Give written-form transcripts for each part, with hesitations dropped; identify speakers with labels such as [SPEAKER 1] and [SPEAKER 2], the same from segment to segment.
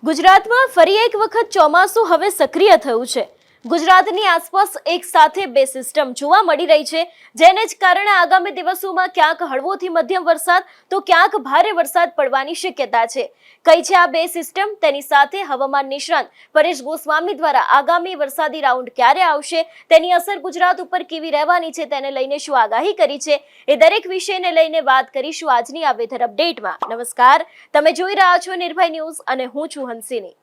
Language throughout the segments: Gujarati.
[SPEAKER 1] ગુજરાતમાં ફરી એક વખત ચોમાસું હવે સક્રિય થયું છે। ગુજરાતની આસપાસ એક સાથે બે સિસ્ટમ જોવા મળી રહી છે, જેને જ કારણે આગામી દિવસોમાં ક્યાંક હળવોથી મધ્યમ વરસાદ તો ક્યાંક ભારે વરસાદ પડવાની શક્યતા છે। કઈ છે આ બે સિસ્ટમ, તેની સાથે હવામાન નિષ્ણાત પરેશ ગોસ્વામી દ્વારા આગામી વરસાદી રાઉન્ડ ક્યારે આવશે, તેની અસર ગુજરાત ઉપર કેવી રહેવાની છે, તેને લઈને શું આગાહી કરી છે, એ દરેક વિષયને લઈને વાત કરીશું આજની આ વેધર અપડેટમાં। નમસ્કાર, તમે જોઈ રહ્યા છો નિર્ભય ન્યૂઝ અને હું છું હંસિની।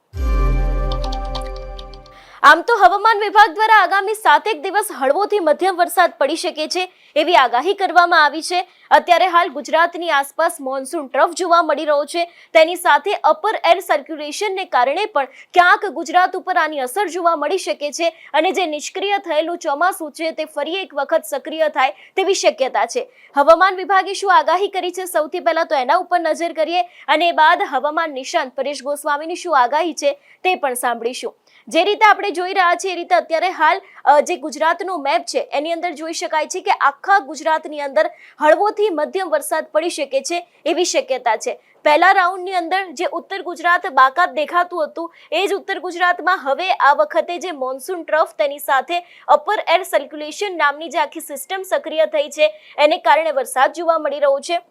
[SPEAKER 1] આમ તો હવામાન વિભાગ દ્વારા આગામી 7 દિવસ હળવોથી મધ્યમ વરસાદ પડી શકે છે એવી આગાહી કરવામાં આવી છે। અત્યારે હાલ ગુજરાતની આસપાસ મોન્સૂન ટ્રફ જોવા મળી રહ્યો છે, તેની સાથે અપર એર સર્ક્યુલેશનને કારણે પણ ક્યાંક ગુજરાત ઉપર આની અસર જોવા મળી શકે છે અને જે નિષ્ક્રિય થયેલું ચોમાસું છે તે ફરી એક વખત સક્રિય થાય તેવી શક્યતા છે। હવામાન વિભાગે શું આગાહી કરી છે, સૌથી પહેલા તો એના ઉપર નજર કરીએ અને બાદ હવામાન નિષ્ણાત પરેશ ગોસ્વામીની શું આગાહી છે તે પણ સાંભળીશું। જે રીતે આપણે જોઈ રહ્યા છીએ એ રીતે અત્યારે હાલ જે ગુજરાતનો મેપ છે એની અંદર જોઈ શકાય છે કે આખા ગુજરાતની અંદર હળવોથી મધ્યમ વરસાદ પડી શકે છે એવી શક્યતા છે। પહેલા રાઉન્ડની અંદર જે ઉત્તર ગુજરાત બાકાત દેખાતું હતું એ જ ઉત્તર ગુજરાતમાં હવે આ વખતે જે મોન્સૂન ટ્રફ તેની સાથે અપર એર સર્ક્યુલેશન નામની જે આખી સિસ્ટમ સક્રિય થઈ છે એને કારણે વરસાદ જોવા મળી રહ્યો છે।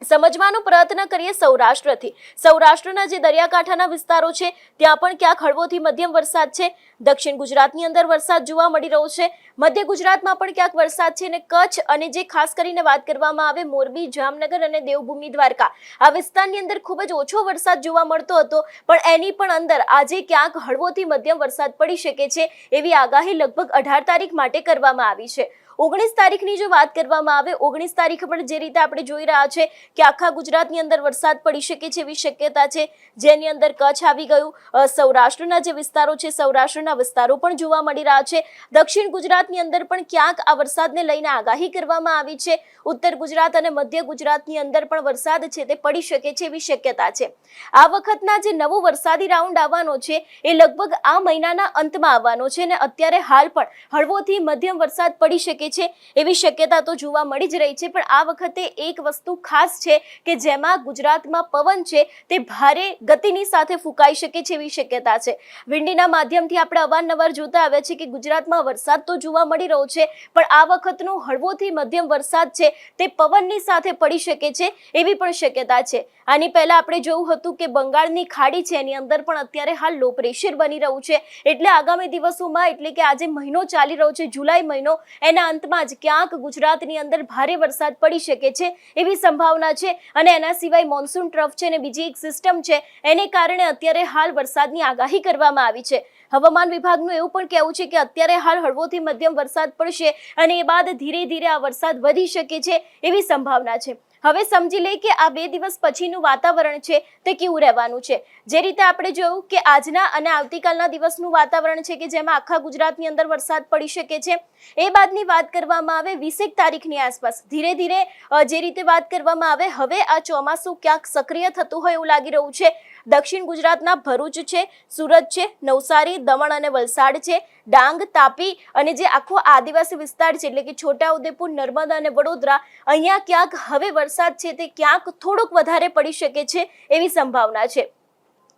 [SPEAKER 1] સમજવાનો પ્રયત્ન કરીએ સૌરાષ્ટ્રથી। સૌરાષ્ટ્રના જે દરિયાકાંઠાના વિસ્તારો છે ત્યાં પણ ક્યાંક હળવોથી મધ્યમ વરસાદ છે। દક્ષિણ ગુજરાતની અંદર વરસાદ જોવા મળી રહ્યો છે, મધ્ય ગુજરાતમાં પણ ક્યાંક વરસાદ છે અને કચ્છ અને જે ખાસ કરીને વાત કરવામાં આવે મોરબી, જામનગર અને દેવભૂમિ દ્વારકા આ વિસ્તારની અંદર ખૂબ જ ઓછો વરસાદ જોવા મળતો હતો, પણ એની પણ અંદર આજે ક્યાંક હળવોથી મધ્યમ વરસાદ પડી શકે છે એવી આગાહી લગભગ 18 તારીખ માટે કરવામાં આવી છે। 19 તારીખની જો વાત કરવામાં આવે, 19 તારીખ પર જે રીતે આપણે જોઈ રહ્યા છે કે આખા ગુજરાતની અંદર વરસાદ પડી શકે છે એવી શક્યતા છે, જેની અંદર કચ્છ આવી ગયું, સૌરાષ્ટ્રના જે વિસ્તારો છે સૌરાષ્ટ્રના વિસ્તારો પણ જોવા મળી રહ્યા છે। દક્ષિણ ગુજરાતની અંદર પણ ક્યાંક આ વરસાદને લઈને આગાહી કરવામાં આવી છે। ઉત્તર ગુજરાત અને મધ્ય ગુજરાતની અંદર પણ વરસાદ છે તે પડી શકે છે એવી શક્યતા છે। આ વખતના જે નવો વરસાદી રાઉન્ડ આવવાનો છે એ લગભગ આ મહિનાના અંતમાં આવવાનો છે અને અત્યારે હાલ પણ હળવોથી મધ્યમ વરસાદ પડી શકે છે એવી શક્યતા તો જોવા મળી જ રહી છે, પણ આ વખતે એક વસ્તુ ખાસ છે કે જેમાં ગુજરાતમાં પવન છે તે ભારે ગતિની સાથે ફૂંકાઈ શકે છે એવી શક્યતા છે। વિંડીના માધ્યમથી આપણે અવારનવાર જોતા આવ્યા છે કે ગુજરાતમાં વરસાદ તો જોવા મળી રહ્યો છે, પણ આ વખતનો હળવોથી મધ્યમ વરસાદ છે તે પવનની સાથે પડી શકે છે એવી પણ શક્યતા છે। આની પહેલા આપણે જોયું હતું કે બંગાળની ખાડી છે એની અંદર પણ અત્યારે હાલ લો પ્રેશર બની રહ્યું છે, એટલે આગામી દિવસોમાં એટલે કે આજે મહિનો ચાલી રહ્યો છે જુલાઈ મહિનો, એના અંતમાં જ ક્યાંક ગુજરાતની અંદર ભારે વરસાદ પડી શકે છે એવી સંભાવના છે। અને એના સિવાય મોન્સૂન ટ્રફ છે અને બીજી એક સિસ્ટમ છે એને કારણે અત્યારે હાલ વરસાદની આગાહી કરવામાં આવી છે। હવામાન વિભાગનું એવું પણ કહેવું છે કે અત્યારે હાલ હળવોથી મધ્યમ વરસાદ પડશે અને એ બાદ ધીરે ધીરે આ વરસાદ વધી શકે છે એવી સંભાવના છે। હવે સમજી લે કે આ 2 દિવસ પછીનું વાતાવરણ છે તે કેવું રહેવાનું છે। જે રીતે આપણે જોયું કે આજના અને આવતીકાલના દિવસનું વાતાવરણ છે કે જેમાં આખા ગુજરાતની અંદર વરસાદ પડી શકે છે। એ બાદની વાત કરવામાં આવે 20 તારીખની આસપાસ ધીરે ધીરે જે રીતે વાત કરવામાં આવે હવે આ ચોમાસું ક્યાંક સક્રિય થતું હોય એવું લાગી રહ્યું છે। દક્ષિણ ગુજરાતના ભરૂચ છે, સુરત છે, નવસારી, દમણ અને વલસાડ છે, ડાંગ, તાપી અને જે આખો આદિવાસી વિસ્તાર છે એટલે કે છોટાઉદેપુર, નર્મદા અને વડોદરા, અહીંયા ક્યાંક હવે વરસાદ છે તે ક્યાંક થોડોક વધારે પડી શકે છે એવી સંભાવના છે।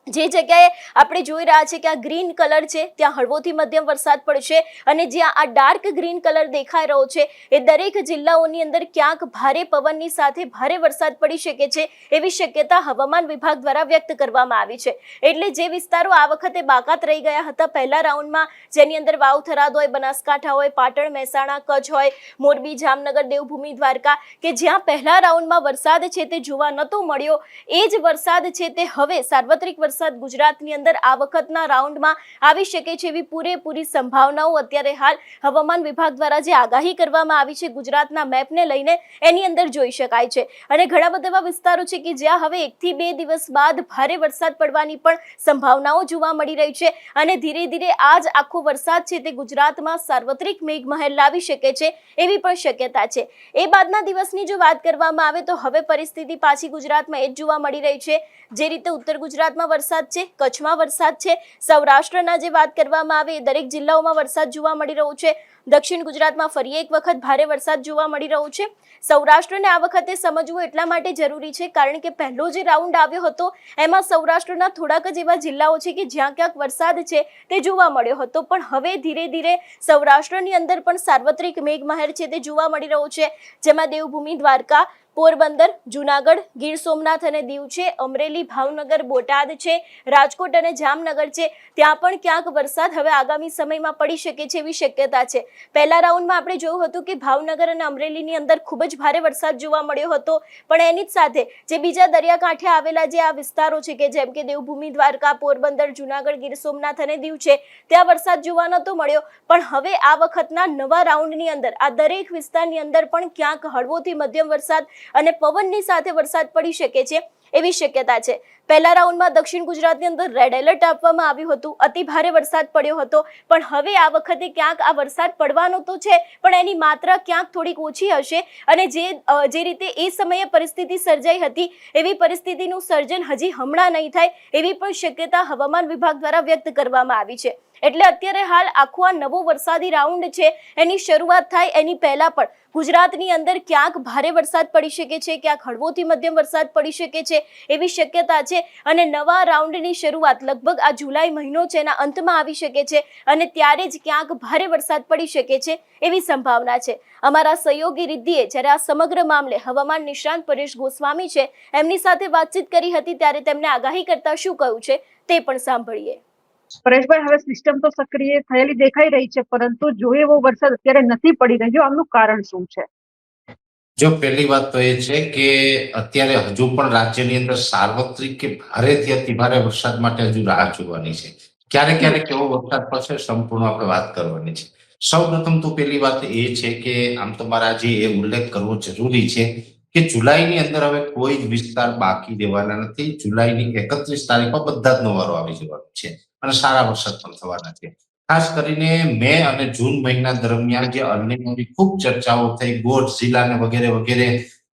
[SPEAKER 1] જે જગ્યાએ આપણે જોઈ રહ્યા છે કે આ ગ્રીન કલર છે ત્યાં હળવોથી મધ્યમ વરસાદ પડશે અને જ્યાં આ ડાર્ક ગ્રીન કલર દેખાઈ રહ્યો છે એ દરેક જિલ્લાઓની અંદર ક્યાંક ભારે પવનની સાથે ભારે વરસાદ પડી શકે છે એવી શક્યતા હવામાન વિભાગ દ્વારા વ્યક્ત કરવામાં આવી છે। એટલે જે વિસ્તારો આ વખતે બાકાત રહી ગયા હતા પહેલા રાઉન્ડમાં, જેની અંદર વાવ, થરાદ હોય, બનાસકાંઠા હોય, પાટણ, મહેસાણા, કચ્છ હોય, મોરબી, જામનગર, દેવભૂમિ દ્વારકા, કે જ્યાં પહેલા રાઉન્ડમાં વરસાદ છે તે જોવા નતો મળ્યો, એ જ વરસાદ છે તે હવે સાર્વત્રિક વરસાદ ગુજરાતની અંદર આ વખતના રાઉન્ડમાં આવી શકે છે એવી પૂરેપૂરી સંભાવનાઓ અત્યારે હાલ હવામાન વિભાગ દ્વારા જે આગાહી કરવામાં આવી છે ગુજરાતના મેપને લઈને એની અંદર જોઈ શકાય છે। અને ઘણા બધા એવા વિસ્તારો છે કે જ્યાં હવે 1 થી 2 દિવસ બાદ ભારે વરસાદ પડવાની પણ સંભાવનાઓ જોવા મળી રહી છે અને ધીરે ધીરે આ જ આખો વરસાદ છે તે ગુજરાતમાં સાર્વત્રિક મેઘમહેર લાવી શકે છે એવી પણ શક્યતા છે। એ બાદના દિવસની જો વાત કરવામાં આવે તો હવે પરિસ્થિતિ પાછી ગુજરાતમાં એ જ જોવા મળી રહી છે। જે રીતે ઉત્તર ગુજરાતમાં વરસાદ છે, કચ્છમાં વરસાદ છે, સૌરાષ્ટ્રના જે વાત કરવામાં આવે એ દરેક જિલ્લાઓમાં વરસાદ જોવા મળી રહ્યો છે. દક્ષિણ ગુજરાતમાં ફરી એક વખત ભારે વરસાદ જોવા મળી રહ્યો છે. સૌરાષ્ટ્રને આ વખતે સમજવું એટલા માટે જરૂરી છે કારણ કે પહેલો જે રાઉન્ડ આવ્યો હતો એમાં સૌરાષ્ટ્રના થોડાક જ એવા જિલ્લાઓ છે કે જ્યાં ક્યાંક વરસાદ છે તે જોવા મળ્યો હતો, પણ હવે ધીરે ધીરે સૌરાષ્ટ્રની અંદર પણ સાર્વત્રિક મેઘમહેર છે તે જોવા મળી રહ્યો છે, જેમાં દેવભૂમિ દ્વારકા, પોરબંદર, જુનાગઢ, ગીર સોમનાથ અને દીવ છે, અમરેલી, ભાવનગર, બોટાદ છે, રાજકોટ અને જામનગર છે, ત્યાં પણ ક્યાંક વરસાદ હવે આગામી સમયમાં પડી શકે છે એવી શક્યતા છે. પહેલા રાઉન્ડમાં આપણે જોયું હતું કે ભાવનગર અને અમરેલીની અંદર ખૂબ જ ભારે વરસાદ જોવા મળ્યો હતો, પણ એની જ સાથે જે બીજા દરિયાકાંઠે આવેલા જે આ વિસ્તારો છે કે જેમ કે દેવભૂમિ દ્વારકા, પોરબંદર, જુનાગઢ, ગીર સોમનાથ અને દીવ છે ત્યાં વરસાદ જોવા નતો મળ્યો, પણ હવે આ વખતના નવા રાઉન્ડની અંદર આ દરેક વિસ્તારની અંદર પણ ક્યાંક હળવોથી મધ્યમ વરસાદ અને પવનની સાથે વરસાદ પડી શકે છે એવી શક્યતા છે. પહેલા રાઉન્ડમાં દક્ષિણ ગુજરાતની અંદર રેડ એલર્ટ આપવામાં આવ્યું હતું, અતિ ભારે વરસાદ પડ્યો હતો, પણ હવે આ વખતે ક્યાંક આ વરસાદ પડવાનો તો છે પણ એની માત્રા ક્યાંક થોડીક ઓછી હશે અને જે રીતે એ સમયે પરિસ્થિતિ સર્જાઈ હતી એવી પરિસ્થિતિનું સર્જન હજી હમણાં નહીં થાય એવી પણ શક્યતા હવામાન વિભાગ દ્વારા વ્યક્ત કરવામાં આવી છે. એટલે અત્યારે હાલ આખો આ નવો વરસાદી રાઉન્ડ છે એની શરૂઆત થાય એની પહેલા પણ ગુજરાતની અંદર ક્યાંક ભારે વરસાદ પડી શકે છે, ક્યાંક હળવોથી મધ્યમ વરસાદ પડી શકે છે એવી શક્યતા છે અને નવા રાઉન્ડની શરૂઆત લગભગ આ જુલાઈ મહિનો છે એના અંતમાં આવી શકે છે અને ત્યારે જ ક્યાંક ભારે વરસાદ પડી શકે છે એવી સંભાવના છે. અમારા સહયોગી રિદ્ધિએ જ્યારે આ સમગ્ર મામલે હવામાન નિષ્ણાંત પરેશ ગોસ્વામી છે એમની સાથે વાતચીત કરી હતી ત્યારે તેમણે આગાહી કરતા શું કહ્યું છે તે પણ સાંભળીએ.
[SPEAKER 2] પરેશભાઈ, હવે સિસ્ટમ તો સક્રિય થયેલી દેખાઈ રહી છે, પરંતુ જો એવો વરસાદ અત્યારે નથી પડી રહ્યો, આનું કારણ શું છે?
[SPEAKER 3] જો પહેલી વાત તો એ છે કે અત્યારે હજુ પણ રાજ્યની અંદર સાર્વત્રિક કે ભારેથી અતિ ભારે વરસાદ માટે હજુ રાહ જોવાની છે. ક્યારેક ક્યારેક એવો વરસાદ પડશે, સંપૂર્ણ આપણે વાત કરવાની છે. સૌ પ્રથમ તો પહેલી વાત એ છે કે આમ તો મારા જે એ ઉલ્લેખ કરવો જરૂરી છે કે જુલાઈની અંદર હવે કોઈ જ વિસ્તાર બાકી દેવાના નથી. જુલાઈની 31 તારીખમાં બધા જ નો વારો આવી જવાનો છે અને સારા વરસાદ પણ થવાના છે. ખાસ કરીને મે અને જૂન મહિના દરમિયાન જે અર્નિંગની ખૂબ ચર્ચાઓ થઈ, ગોડઝિલા ને વગેરે વગેરે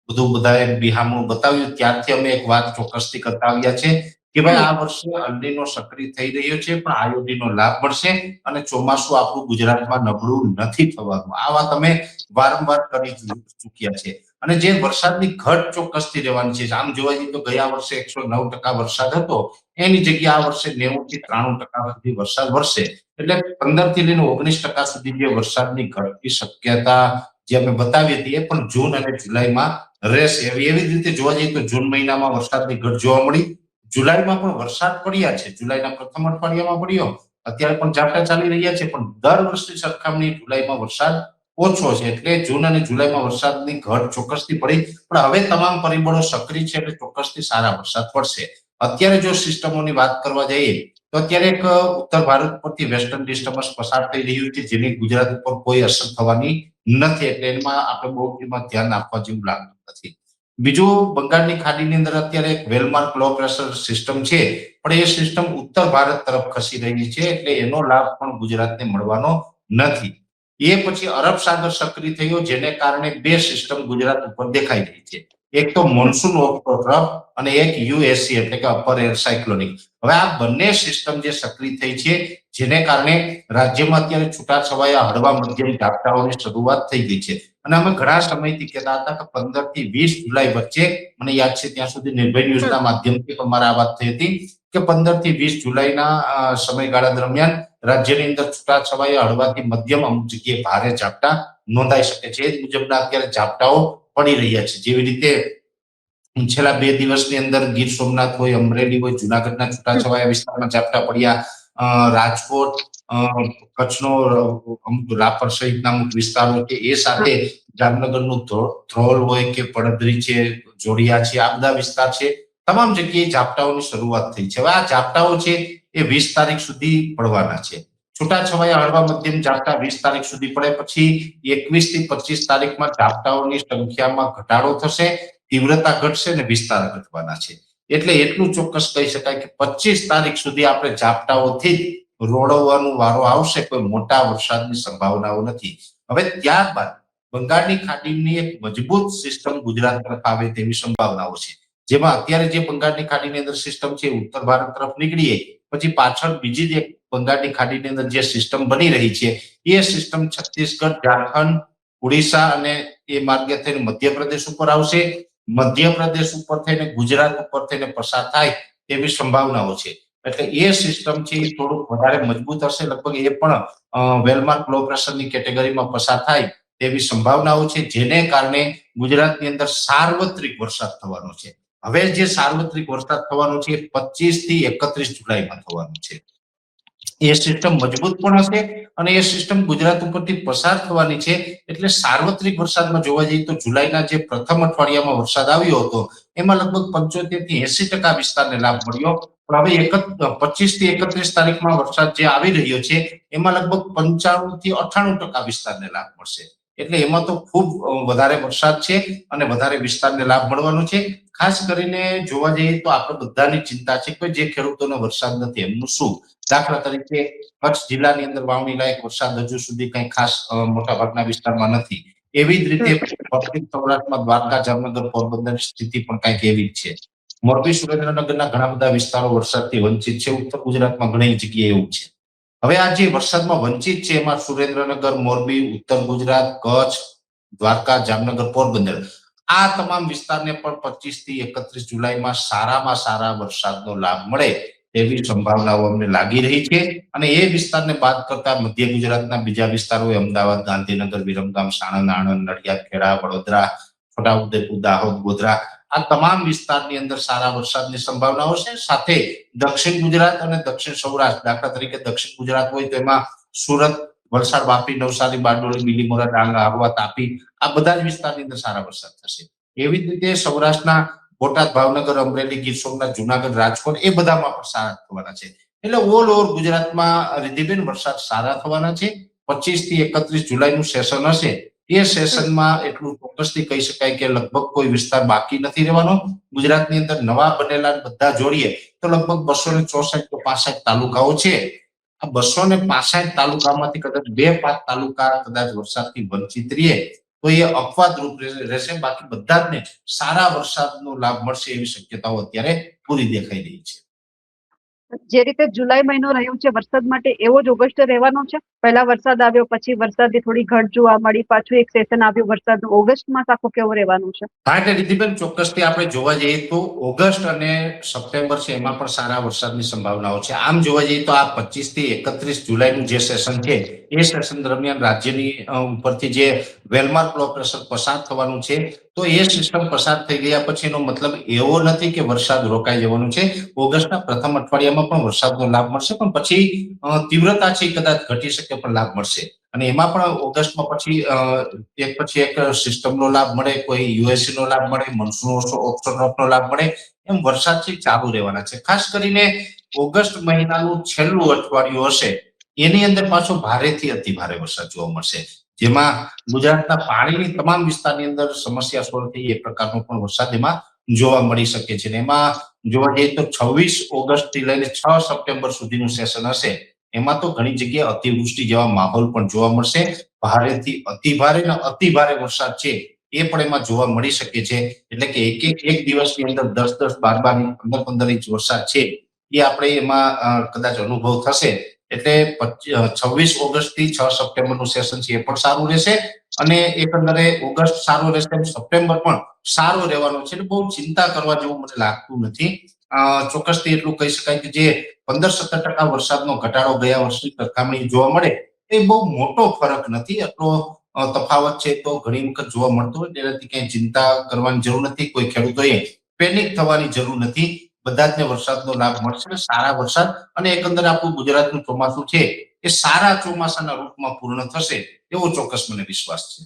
[SPEAKER 3] બધું બધાએ બિહામણું બતાવ્યું, ત્યારથી અમે એક વાત ચોક્કસથી કરતા આવ્યા છે કે ભાઈ આ વર્ષે અર્નિંગનો સક્રિય થઈ રહ્યો છે પણ આયોડીનો લાભ મળશે અને ચોમાસું આપણું ગુજરાતમાં નબળું નથી થવાનું. આ વાત અમે વારંવાર કરી ચૂક્યા છે અને જે વરસાદની ઘટ ચોક્કસથી રહેવાની છે. આમ જોવા જઈએ તો ગયા વર્ષે 109% વરસાદ હતો, એની જગ્યાએ આ વર્ષે 90 થી 93% સુધી વરસાદ વરસે. એટલે 15 થી લઈને 19% સુધી જે વરસાદની ઘટની શક્યતા જે અમે બતાવી હતી એ પણ જૂન અને જુલાઈમાં રહેશે. એવી રીતે જોવા જઈએ તો જૂન મહિનામાં વરસાદની ઘટ જોવા મળી, જુલાઈમાં પણ વરસાદ પડ્યા છે, જુલાઈના પ્રથમ અઠવાડિયામાં પડ્યો, અત્યારે પણ ઝાપટા ચાલી રહ્યા છે, પણ દર વર્ષની સરખામણી જુલાઈમાં વરસાદ ઓછો છે. એટલે જૂન અને જુલાઈમાં વરસાદની ઘટ ચોક્કસથી પડી, પણ હવે તમામ પરિબળો સક્રિય છે એટલે ચોક્કસથી સારા વરસાદ પડશે. અત્યારે જો સિસ્ટમોની વાત કરવા જઈએ તો અત્યારે એક ઉત્તર ભારત પરથી વેસ્ટર્ન ડિસ્ટર્બન્સ પસાર થઈ રહ્યું છે જેની ગુજરાત ઉપર કોઈ અસર થવાની નથી, એટલે એમાં આપણે બહુ ધ્યાન આપવા જેવું લાગતું નથી. બીજું, બંગાળની ખાડીની અંદર અત્યારે એક વેલમાર્ક લો પ્રેશર સિસ્ટમ છે, પણ એ સિસ્ટમ ઉત્તર ભારત તરફ ખસી રહી છે એટલે એનો લાભ પણ ગુજરાતને મળવાનો નથી. એ પછી અરબ સાગર સક્રિય થયો જેને કારણે બે સિસ્ટમ ગુજરાત ઉપર દેખાઈ રહી છે, એક તો મોન્સૂન ટ્રફ અને એક યુએસસી એટલે કે અપર એર સાયક્લોનિક. હવે આ બંને સિસ્ટમ જે સક્રિય થઈ છે જેને કારણે રાજ્યમાં અત્યારે છૂટાછવાયા હળવા મધ્યમ ઝાપટાઓની શરૂઆત થઈ ગઈ છે અને અમે ઘણા સમયથી કહેતા હતા કે 15 થી 20 જુલાઈ વચ્ચે, મને યાદ છે ત્યાં સુધી નિર્ભય ન્યૂઝના માધ્યમથી પણ મારા વાત થઈ હતી કે 15 થી 20 જુલાઈના સમયગાળા દરમિયાન રાજ્યની અંદર છૂટાછવાયા હળવાથી મધ્યમ અમુક જગ્યાએ ભારે ઝાપટા નોંધાઈ શકે છે. એ મુજબના અત્યારે ઝાપટાઓ પડી રહ્યા છે. જેવી રીતે છેલ્લા 2 દિવસની અંદર ગીર સોમનાથ હોય, અમરેલી હોય, જુનાગઢના છૂટાછવાયા વિસ્તારમાં ઝાપટા પડ્યા, રાજકોટ, કચ્છનો અમુક રાપર સહિતના અમુક વિસ્તારો છે, એ સાથે જામનગરનું ધ્રોલ હોય કે પડદરી છે, જોડિયા છે, આ બધા વિસ્તાર છે, તમામ જગ્યાએ ઝાપટાઓની શરૂઆત થઈ છે. હવે આ ઝાપટાઓ છે એ 20 તારીખ સુધી પડવાના છે. છૂટાછવાયા હળવા મધ્યમ ઝાપટા 20 તારીખ સુધી પડે, પછી 21 થી 25 તારીખમાં ઝાપટાઓની સંખ્યામાં ઘટાડો થશે, તીવ્રતા ઘટશે અને વિસ્તાર ઘટવાના છે. એટલે એટલું ચોક્કસ કહી શકાય કે 25 તારીખ સુધી આપણે ઝાપટાઓથી રોડવાનો વારો આવશે, કોઈ મોટા વરસાદની સંભાવનાઓ નથી. હવે ત્યારબાદ બંગાળની ખાડીની એક મજબૂત સિસ્ટમ ગુજરાત તરફ આવે તેવી સંભાવનાઓ છે, જેમાં અત્યારે જે બંગાળની ખાડીની અંદર સિસ્ટમ છે ઉત્તર ભારત તરફ નીકળીએ પછી પાછળ બીજી જ એક બંગાળની ખાડીની અંદર જે સિસ્ટમ બની રહી છે એ સિસ્ટમ છત્તીસગઢ, ઝારખંડ, ઓડિશા અને એ માર્ગે થઈને મધ્યપ્રદેશ ઉપર આવશે. મધ્યપ્રદેશ ઉપર થઈને ગુજરાત ઉપર થઈને પસાર થાય તેવી સંભાવનાઓ છે. એટલે એ સિસ્ટમ છે એ થોડુંક વધારે મજબૂત હશે. લગભગ એ પણ વેલમાર્ક લો પ્રેશરની કેટેગરીમાં પસાર થાય તેવી સંભાવનાઓ છે, જેને કારણે ગુજરાતની અંદર સાર્વત્રિક વરસાદ થવાનો છે. હવે જે સાર્વત્રિક વરસાદ થવાનો છે એ 25 થી 31 જુલાઈમાં થવાનો છે. એ સિસ્ટમ મજબૂત પણ હશે અને એ સિસ્ટમ ગુજરાત ઉપરથી પસાર થવાની છે. એટલે સાર્વત્રિક વરસાદમાં જોવા જઈએ તો જુલાઈના જે પ્રથમ અઠવાડિયામાં વરસાદ આવ્યો હતો એમાં લગભગ 75 થી 80% વિસ્તારને લાભ મળ્યો. પણ હવે 25 થી 31 તારીખમાં વરસાદ જે આવી રહ્યો છે એમાં લગભગ 95 થી 98% વિસ્તારને લાભ મળશે. એટલે એમાં તો ખૂબ વધારે વરસાદ છે અને વધારે વિસ્તારને લાભ મળવાનો છે. ખાસ કરીને જોવા જઈએ તો આપણે બધાની ચિંતા છે કે જે ખેડૂતોને વરસાદ નથી એમનું શું. દાખલા તરીકે કચ્છ જિલ્લાની અંદર વાવણી લાયક વરસાદ હજુ સુધી કઈ ખાસ મોટા ભાગના વિસ્તારમાં નથી. એવી જ રીતે પશ્ચિમ સૌરાષ્ટ્રમાં દ્વારકા, જામનગર, પોરબંદરની સ્થિતિ પણ કંઈક એવી જ છે. મોરબી, સુરેન્દ્રનગરના ઘણા બધા વિસ્તારો વરસાદથી વંચિત છે. ઉત્તર ગુજરાતમાં ઘણી જગ્યાએ એવું છે. હવે આ જે વરસાદમાં વંચિત છે એમાં સુરેન્દ્રનગર, મોરબી, ઉત્તર ગુજરાત, કચ્છ, દ્વારકા, જામનગર, પોરબંદર આ તમામ વિસ્તારને પણ 25 થી 31 જુલાઈમાં સારામાં સારા વરસાદનો લાભ મળે તેવી સંભાવનાઓ અમને લાગી રહી છે. અને એ વિસ્તારને બાદ કરતા મધ્ય ગુજરાતના બીજા વિસ્તારો અમદાવાદ, ગાંધીનગર, વિરમગામ, સાણંદ, આણંદ, નડિયાદ, ખેડા, વડોદરા, છોટાઉદેપુર, દાહોદ, ગોધરા આ તમામ વિસ્તારની અંદર સારા વરસાદની સંભાવનાઓ છે. સાથે દક્ષિણ ગુજરાત અને દક્ષિણ સૌરાષ્ટ્ર, દાખલા તરીકે દક્ષિણ ગુજરાત હોય તો એમાં સુરત, વલસાડ, વાપી, નવસારી, બારડોલી, બીલીમોરા, ડાંગ, આહવા, તાપી આ બધા જ વિસ્તારની અંદર સારા વરસાદ થશે. એવી જ રીતે સૌરાષ્ટ્રના બોટાદ, ભાવનગર, અમરેલી, ગીર સોમનાથ, જુનાગઢ, રાજકોટ એ બધામાં પણ સારા થવાના છે. એટલે ઓલ ઓવર ગુજરાતમાં રિધિબેન વરસાદ સારા થવાના છે. 25 થી 31 જુલાઈનું સેશન હશે એ સેશનમાં એટલું ચોક્કસથી કહી શકાય કે લગભગ કોઈ વિસ્તાર બાકી નથી રહેવાનો. ગુજરાતની અંદર નવા બનેલા બધા જોડીએ તો લગભગ 264 કે 65 તાલુકાઓ છે. આ 265 તાલુકામાંથી કદાચ 2-5 તાલુકા કદાચ વરસાદથી વંચિત રહે તો એ અપવાદરૂપ રહેશે. બાકી બધા જ ને સારા વરસાદનો લાભ મળશે એવી શક્યતાઓ અત્યારે પૂરી દેખાઈ રહી છે.
[SPEAKER 2] જે રીતે જુલાઈ મહિનો રહ્યો છે વરસાદ માટે એવો જ ઓગસ્ટ રહેવાનો છે. પહેલા વરસાદ આવ્યો, પછી વરસાદની થોડી ઘટ જોવા મળી, પાછું એક સેશન આવ્યું વરસાદનું. ઓગસ્ટમાં આખો કેવો રહેવાનું છે?
[SPEAKER 3] હા, એટલે રીતિબેન ચોક્કસથી આપણે જોવા જઈએ તો ઓગસ્ટ અને સપ્ટેમ્બર છે એમાં પણ સારા વરસાદની સંભાવનાઓ છે. આમ જોવા જઈએ તો આ 25 થી 31 જુલાઈનું જે સેશન છે એ સેશન દરમિયાન રાજ્યની ઉપરથી જે વેલમાર્ક લો પ્રેશર પસાર થવાનું છે તો એ સિસ્ટમ પસાર થઈ ગયા પછી એનો મતલબ એવો નથી કે વરસાદ રોકાઈ જવાનું છે. ઓગસ્ટના પ્રથમ અઠવાડિયામાં પણ વરસાદનો લાભ મળશે, પણ પછી તીવ્રતા છે કદાચ ઘટી શકે પણ લાભ મળશે. અને એમાં પણ ઓગસ્ટમાં પછી એક સિસ્ટમનો લાભ મળે, કોઈ યુએસસી નો લાભ મળે, મોન્સૂન ઓફશોર ટ્રફનો લાભ મળે, એમ વરસાદ છે ચાલુ રહેવાના છે. ખાસ કરીને ઓગસ્ટ મહિનાનું છેલ્લું અઠવાડિયું હશે એની અંદર પાછો ભારેથી અતિ ભારે વરસાદ જોવા મળશે, જેમાં ગુજરાતના પાણીની તમામ વિસ્તારની અંદર સમસ્યા સોલ્વ થઈ એ પ્રકારનો પણ વરસાદ એમાં જોવા મળી શકે છે. એમાં જોવા જઈએ તો 26 ઓગસ્ટ થી લઈને 6 સપ્ટેમ્બર સુધીનું સેશન હશે એમાં તો ઘણી જગ્યાએ અતિવૃષ્ટિ જેવા માહોલ પણ જોવા મળશે. ભારેથી અતિ ભારે અને અતિ ભારે વરસાદ છે એ પણ એમાં જોવા મળી શકે છે. એટલે કે એક દિવસની અંદર 10-10, 12-12, 15-15 ઇંચ વરસાદ છે એ આપણે એમાં કદાચ અનુભવ થશે. એટલે 26 ઓગસ્ટ થી 6 સપ્ટેમ્બરનું સેશન છે એ પણ સારું રહેશે અને એકંદરે ઓગસ્ટ સારો રહેશે, સપ્ટેમ્બર પણ સારો રહેવાનો છે. એટલે બહુ ચિંતા કરવા જેવું મને લાગતું નથી. ચોક્કસથી એટલું કહી શકાય કે જે 15-17% વરસાદનો ઘટાડો ગયા વર્ષની સરખામણી જોવા મળે એ બહુ મોટો ફરક નથી. એટલો તફાવત છે તો ઘણી વખત જોવા મળતો હોય, તેનાથી કઈ ચિંતા કરવાની જરૂર નથી. કોઈ ખેડૂતોએ પેનિક થવાની જરૂર નથી. બધા જ વરસાદનો લાભ મળશે, સારા વરસાદ, અને એકંદરે આપણું ગુજરાતનું ચોમાસું છે એ સારા ચોમાસાના રૂપમાં પૂર્ણ થશે એવો ચોક્કસ મને વિશ્વાસ છે.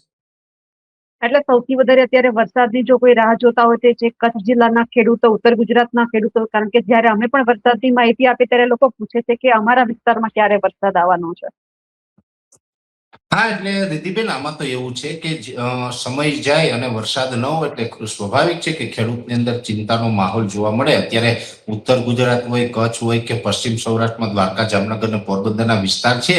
[SPEAKER 2] એટલે સૌથી વધારે અત્યારે વરસાદની જો કોઈ રાહ જોતા હોય તે છે કચ્છ જિલ્લાના ખેડૂતો, ઉત્તર ગુજરાતના ખેડૂતો. કારણ કે જ્યારે અમે પણ વરસાદની માહિતી આપીએ ત્યારે લોકો પૂછે છે કે અમારા વિસ્તારમાં ક્યારે વરસાદ આવવાનો છે.
[SPEAKER 3] હા, એટલે રિધિબેન આમાં તો એવું છે કે સમય જાય અને વરસાદ ન હોય એટલે સ્વાભાવિક છે કે ખેડૂતની અંદર ચિંતાનો માહોલ જોવા મળે. અત્યારે ઉત્તર ગુજરાત હોય, કચ્છ હોય કે પશ્ચિમ સૌરાષ્ટ્રમાં દ્વારકા, જામનગર અને પોરબંદરના વિસ્તાર છે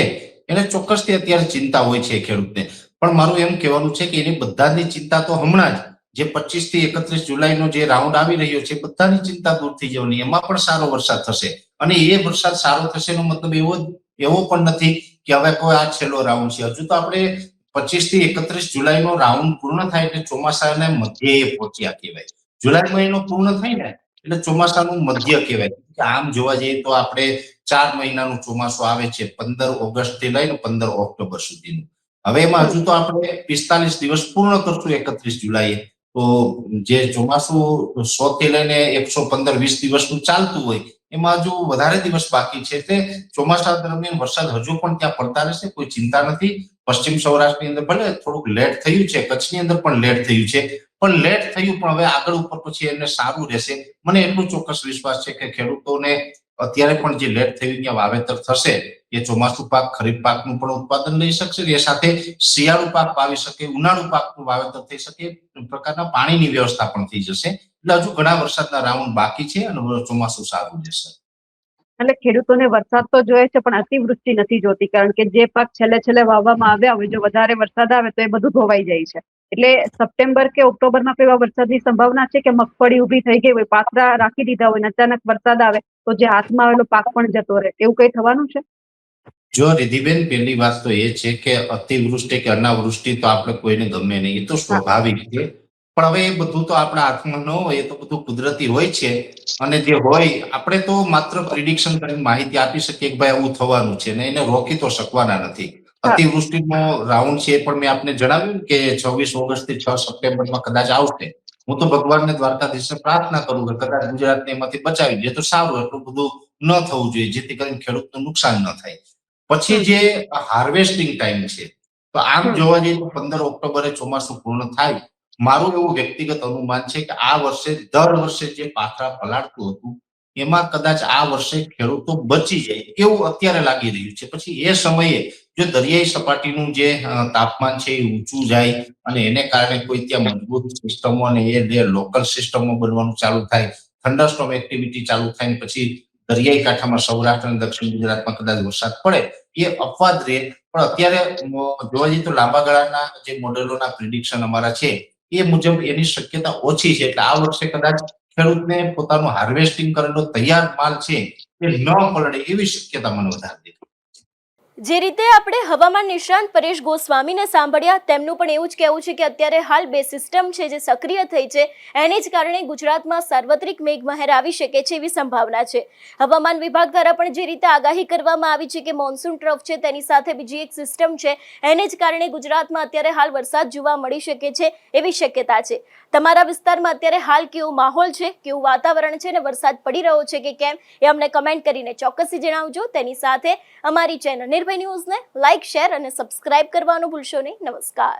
[SPEAKER 3] એને ચોક્કસથી અત્યારે ચિંતા હોય છે ખેડૂતને. પણ મારું એમ કહેવાનું છે કે એની બધાની ચિંતા તો હમણાં જે 25 થી 31 જુલાઈનો જે રાઉન્ડ આવી રહ્યો છે બધાની ચિંતા દૂર થઈ જવાની, એમાં પણ સારો વરસાદ થશે. અને એ વરસાદ સારો થશે એનો મતલબ એવો પણ નથી કે હવે કોઈ આ છેલ્લો રાઉન્ડ છે. હજુ તો આપણે 25 થી 31 જુલાઈનો રાઉન્ડ પૂર્ણ થાય એટલે ચોમાસાના મધ્યે પહોંચ્યા કહેવાય. જુલાઈ મહિનો પૂર્ણ થાય ને એટલે ચોમાસાનું મધ્ય કહેવાય. આમ જોવા જઈએ તો આપણે 4 મહિનાનું ચોમાસું આવે છે, 15 ઓગસ્ટ થી લઈને 15 ઓક્ટોબર સુધીનું. હવે એમાં હજુ તો આપણે 45 દિવસ પૂર્ણ કરશું 31 જુલાઈએ. તો જે ચોમાસું 100 થી લઈને 115-20 દિવસનું ચાલતું હોય એમાં હજુ વધારે દિવસ બાકી છે. એટલે ચોમાસા દરમિયાન વરસાદ હજુ પણ ત્યાં પડતા રહેશે, કોઈ ચિંતા નથી. પશ્ચિમ સૌરાષ્ટ્રની અંદર ભલે થોડુંક લેટ થયું છે, કચ્છની અંદર પણ લેટ થયું છે, પણ લેટ થયું પણ હવે આગળ ઉપર પછી એને સારું રહેશે. મને એટલું ચોક્કસ વિશ્વાસ છે કે ખેડૂતોને અત્યારે પણ જે લેટ થયું ત્યાં વાવેતર થશે એ ચોમાસુ પાક ખરીફ પાકનું પણ ઉત્પાદન લઈ શકશે, એ સાથે શિયાળુ પાક વાવી શકે, ઉનાળુ પાકનું વાવેતર થઈ શકે, પ્રકારના પાણીની વ્યવસ્થા પણ થઈ જશે. એટલે હજુ ઘણા વરસાદના રાઉન્ડ બાકી છે અને ચોમાસું સારું જશે.
[SPEAKER 2] એટલે ખેડૂતોને વરસાદ તો જોઈએ છે પણ અતિવૃષ્ટિ નથી જોતી, કારણ કે જે પાક છેલ્લે વાવવામાં આવ્યા હોય જો વધારે વરસાદ આવે તો એ બધું ધોવાઈ જાય છે. એટલે સપ્ટેમ્બર કે ઓક્ટોબરમાં એવા વરસાદની સંભાવના છે કે મગફળી ઉભી થઈ ગઈ હોય, પાથરા રાખી દીધા હોય, અચાનક વરસાદ આવે તો જે હાથમાં આવેલો પાક પણ જતો રહે, એવું કઈ થવાનું છે?
[SPEAKER 3] જો રિધિબેન, પહેલી વાત તો એ છે કે અતિવૃષ્ટિ કે અનાવૃષ્ટિ તો આપણે કોઈને ગમે નહીં, એ તો સ્વાભાવિક છે. પણ હવે એ બધું તો આપણા હાથમાં ન હોય, એ તો બધું કુદરતી હોય છે. અને જે હોય આપણે તો માત્ર પ્રિડિક્શન કરીને માહિતી આપી શકીએ કે ભાઈ આવું થવાનું છે, ને એને રોકી તો શકવાના નથી. અતિવૃષ્ટિનો રાઉન્ડ છે એ પણ મેં આપને જણાવ્યું કે 26 ઓગસ્ટ થી 6 સપ્ટેમ્બરમાં કદાચ આવશે. હું તો ભગવાનને દ્વારકાધીશને પ્રાર્થના કરું કે કદાચ ગુજરાતને એમાંથી બચાવી દે તો સારું, એટલું બધું ન થવું જોઈએ જેથી કરીને ખેડૂતનું નુકસાન ન થાય. પછી જે હાર્વેસ્ટિંગ ટાઈમ છે, તો આમ જોવા જઈએ તો 15 ઓક્ટોબરે ચોમાસું પૂર્ણ થાય. મારું એવું વ્યક્તિગત અનુમાન છે કે આ વર્ષે દર વર્ષે જે પાથરા પલાળતું હતું એમાં કદાચ આ વર્ષે ખેડૂતો બચી જાય એવું અત્યારે લાગી રહ્યું છે. પછી એ સમયે જો દરિયાઈ સપાટીનું જે તાપમાન છે એ ઊંચું જાય અને એને કારણે કોઈ ત્યાં મજબૂત સિસ્ટમો અને એ જે લોકલ સિસ્ટમો બનવાનું ચાલુ થાય, થંડરસ્ટોર્મ એક્ટિવિટી ચાલુ થાય, પછી દરિયાઈ કાંઠામાં સૌરાષ્ટ્ર અને દક્ષિણ ગુજરાતમાં કદાચ વરસાદ પડે, એ અપવાદ રહે. પણ અત્યારે જોવા જઈએ તો લાંબા ગાળાના જે મોડેલોના પ્રિડિક્શન અમારા છે એ મુજબ એની શક્યતા ઓછી છે. એટલે આ વર્ષે કદાચ ખેડૂતને પોતાનું હાર્વેસ્ટિંગ કરેલો તૈયાર માલ છે એ ન પલળે એવી શક્યતા મને વધારે દેખાય.
[SPEAKER 1] જે રીતે આપણે હવામાન નિષ્ણાંત પરેશ ગોસ્વામીને સાંભળ્યા, તેમનું પણ એવું જ કહેવું છે કે અત્યારે હાલ બે સિસ્ટમ છે જે સક્રિય થઈ છે, એને જ કારણે ગુજરાતમાં સાર્વત્રિક મેઘમહેર આવી શકે છે એવી સંભાવના છે. હવામાન વિભાગ દ્વારા પણ જે રીતે આગાહી કરવામાં આવી છે કે મોન્સૂન ટ્રફ છે તેની સાથે બીજી એક સિસ્ટમ છે, એને જ કારણે ગુજરાતમાં અત્યારે હાલ વરસાદ જોવા મળી શકે છે એવી શક્યતા છે. તમારા વિસ્તારમાં અત્યારે હાલ કેવો માહોલ છે, કેવું વાતાવરણ છે અને વરસાદ પડી રહ્યો છે કે કેમ એ અમને કમેન્ટ કરીને ચોક્કસથી જણાવજો. તેની સાથે અમારી ચેનલ નિર્ભય ન્યૂઝને લાઇક, શેર અને સબસ્ક્રાઇબ કરવાનું ભૂલશો નહીં. નમસ્કાર.